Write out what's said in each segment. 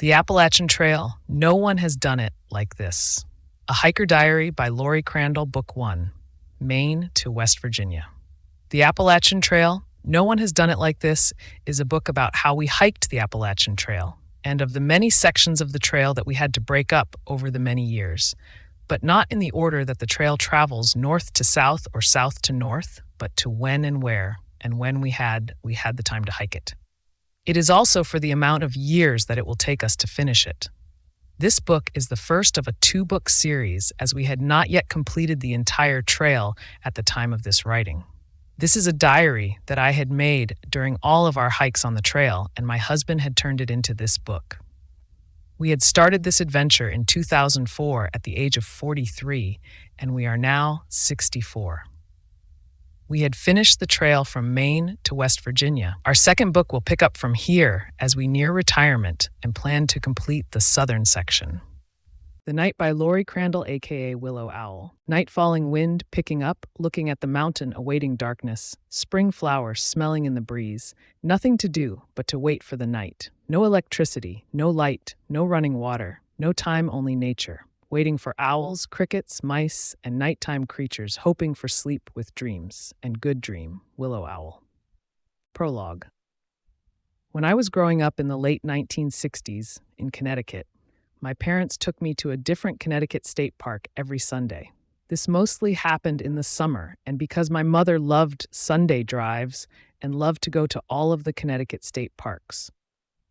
The Appalachian Trail, No One Has Done It Like This. A Hiker Diary by Lori Crandall, Book 1, Maine to West Virginia. The Appalachian Trail, No One Has Done It Like This is a book about how we hiked the Appalachian Trail and of the many sections of the trail that we had to break up over the many years, but not in the order that the trail travels north to south or south to north, but to when and where, and when we had the time to hike it. It is also for the amount of years that it will take us to finish it. This book is the first of a 2-book series, as we had not yet completed the entire trail at the time of this writing. This is a diary that I had made during all of our hikes on the trail, and my husband had turned it into this book. We had started this adventure in 2004 at the age of 43, and we are now 64. We had finished the trail from Maine to West Virginia. Our second book will pick up from here as we near retirement and plan to complete the southern section. The Night by Lori Crandall, aka Willow Owl. Night falling wind picking up, looking at the mountain awaiting darkness, spring flowers smelling in the breeze, nothing to do but to wait for the night. No electricity, no light, no running water, no time, only nature. Waiting for owls, crickets, mice, and nighttime creatures, hoping for sleep with dreams, and good dream, Willow Owl. Prologue. When I was growing up in the late 1960s in Connecticut, my parents took me to a different Connecticut state park every Sunday. This mostly happened in the summer, and because my mother loved Sunday drives and loved to go to all of the Connecticut state parks.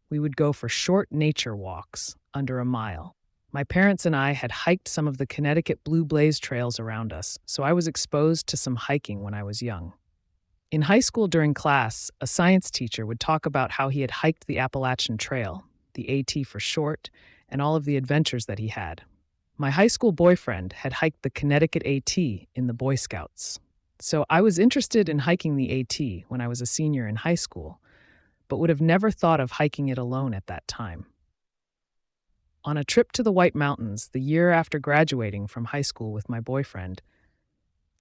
We would go for short nature walks, under a mile. My parents and I had hiked some of the Connecticut Blue Blaze trails around us, so I was exposed to some hiking when I was young. In high school during class, a science teacher would talk about how he had hiked the Appalachian Trail, the AT for short, and all of the adventures that he had. My high school boyfriend had hiked the Connecticut AT in the Boy Scouts. So I was interested in hiking the AT when I was a senior in high school, but would have never thought of hiking it alone at that time. On a trip to the White Mountains, the year after graduating from high school with my boyfriend,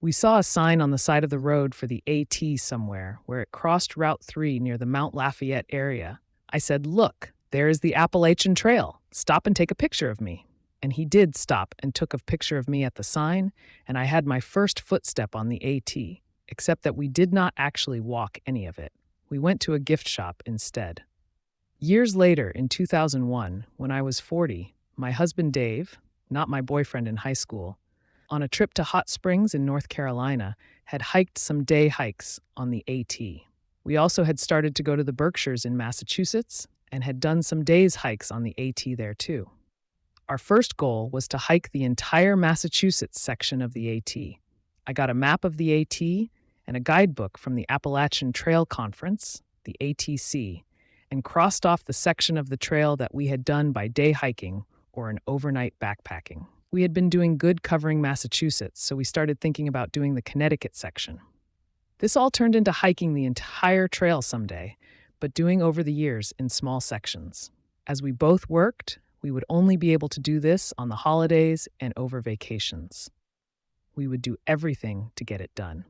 we saw a sign on the side of the road for the AT somewhere where it crossed Route 3 near the Mount Lafayette area. I said, "Look, there is the Appalachian Trail. Stop and take a picture of me." And he did stop and took a picture of me at the sign, and I had my first footstep on the AT, except that we did not actually walk any of it. We went to a gift shop instead. Years later, in 2001, when I was 40, my husband Dave, not my boyfriend in high school, on a trip to Hot Springs in North Carolina, had hiked some day hikes on the AT. We also had started to go to the Berkshires in Massachusetts and had done some days hikes on the AT there too. Our first goal was to hike the entire Massachusetts section of the AT. I got a map of the AT and a guidebook from the Appalachian Trail Conference, the ATC, and crossed off the section of the trail that we had done by day hiking or an overnight backpacking. We had been doing good covering Massachusetts, so we started thinking about doing the Connecticut section. This all turned into hiking the entire trail someday, but doing over the years in small sections. As we both worked, we would only be able to do this on the holidays and over vacations. We would do everything to get it done.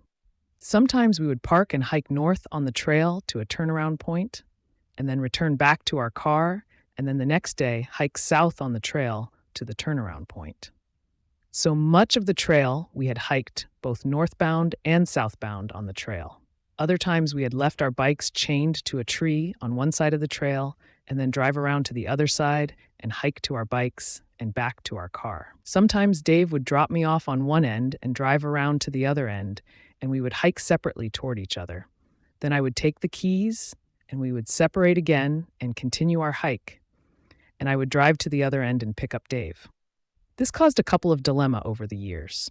Sometimes we would park and hike north on the trail to a turnaround point, and then return back to our car, and then the next day hike south on the trail to the turnaround point. So much of the trail we had hiked both northbound and southbound on the trail. Other times we had left our bikes chained to a tree on one side of the trail and then drive around to the other side and hike to our bikes and back to our car. Sometimes Dave would drop me off on one end and drive around to the other end, and we would hike separately toward each other. Then I would take the keys, and we would separate again and continue our hike, and I would drive to the other end and pick up Dave. This caused a couple of dilemma over the years.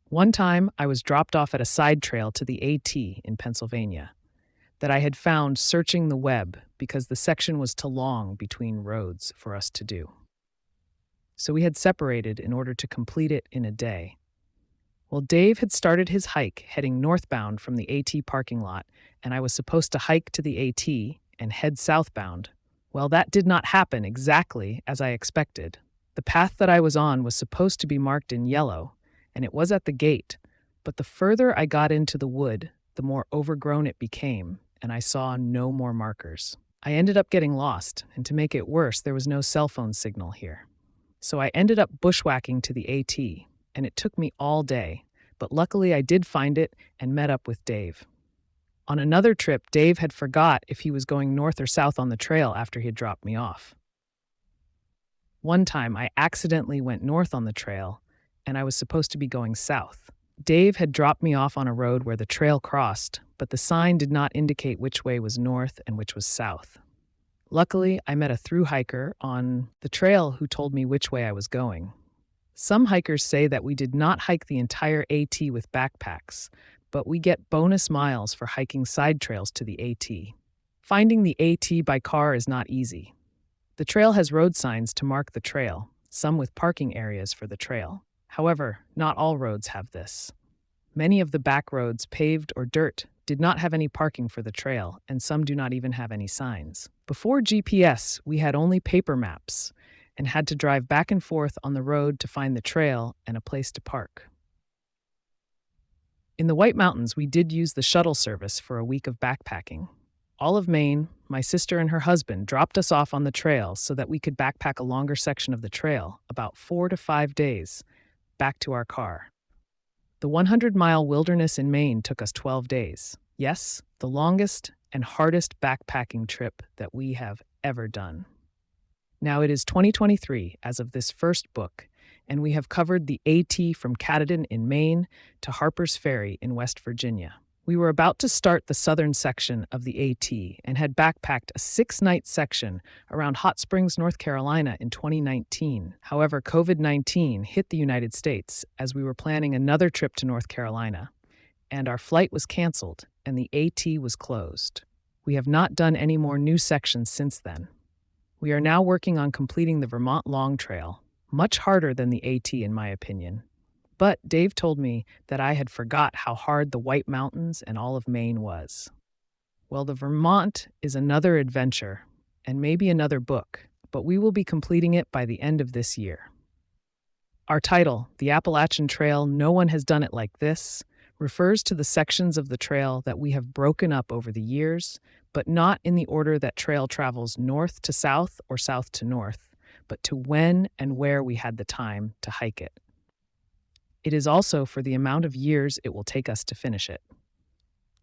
One time, I was dropped off at a side trail to the AT in Pennsylvania that I had found searching the web because the section was too long between roads for us to do. So we had separated in order to complete it in a day. Well, Dave had started his hike heading northbound from the AT parking lot, and I was supposed to hike to the AT and head southbound. Well, that did not happen exactly as I expected. The path that I was on was supposed to be marked in yellow, and it was at the gate, but the further I got into the wood, the more overgrown it became, and I saw no more markers. I ended up getting lost, and to make it worse, there was no cell phone signal here. So I ended up bushwhacking to the AT, and it took me all day, but luckily I did find it and met up with Dave. On another trip, Dave had forgot if he was going north or south on the trail after he had dropped me off. One time, I accidentally went north on the trail, and I was supposed to be going south. Dave had dropped me off on a road where the trail crossed, but the sign did not indicate which way was north and which was south. Luckily, I met a thru hiker on the trail who told me which way I was going. Some hikers say that we did not hike the entire AT with backpacks, but we get bonus miles for hiking side trails to the AT. Finding the AT by car is not easy. The trail has road signs to mark the trail, some with parking areas for the trail. However, not all roads have this. Many of the back roads, paved or dirt, did not have any parking for the trail, and some do not even have any signs. Before GPS, we had only paper maps and had to drive back and forth on the road to find the trail and a place to park. In the White Mountains, we did use the shuttle service for a week of backpacking. All of Maine, my sister and her husband dropped us off on the trail so that we could backpack a longer section of the trail, about 4 to 5 days, back to our car. The 100-mile wilderness in Maine took us 12 days. Yes, the longest and hardest backpacking trip that we have ever done. Now it is 2023 as of this first book, and we have covered the AT from Katahdin in Maine to Harper's Ferry in West Virginia. We were about to start the southern section of the AT and had backpacked a 6-night section around Hot Springs, North Carolina in 2019. However, COVID-19 hit the United States as we were planning another trip to North Carolina, and our flight was canceled and the AT was closed. We have not done any more new sections since then. We are now working on completing the Vermont Long Trail, much harder than the AT in my opinion. But Dave told me that I had forgot how hard the White Mountains and all of Maine was. Well, the Vermont is another adventure and maybe another book, but we will be completing it by the end of this year. Our title, The Appalachian Trail, No One Has Done It Like This, refers to the sections of the trail that we have broken up over the years, but not in the order that trail travels north to south or south to north, but to when and where we had the time to hike it. It is also for the amount of years it will take us to finish it.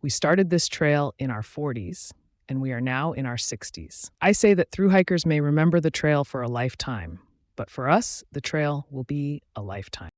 We started this trail in our 40s, and we are now in our 60s. I say that thru hikers may remember the trail for a lifetime, but for us, the trail will be a lifetime.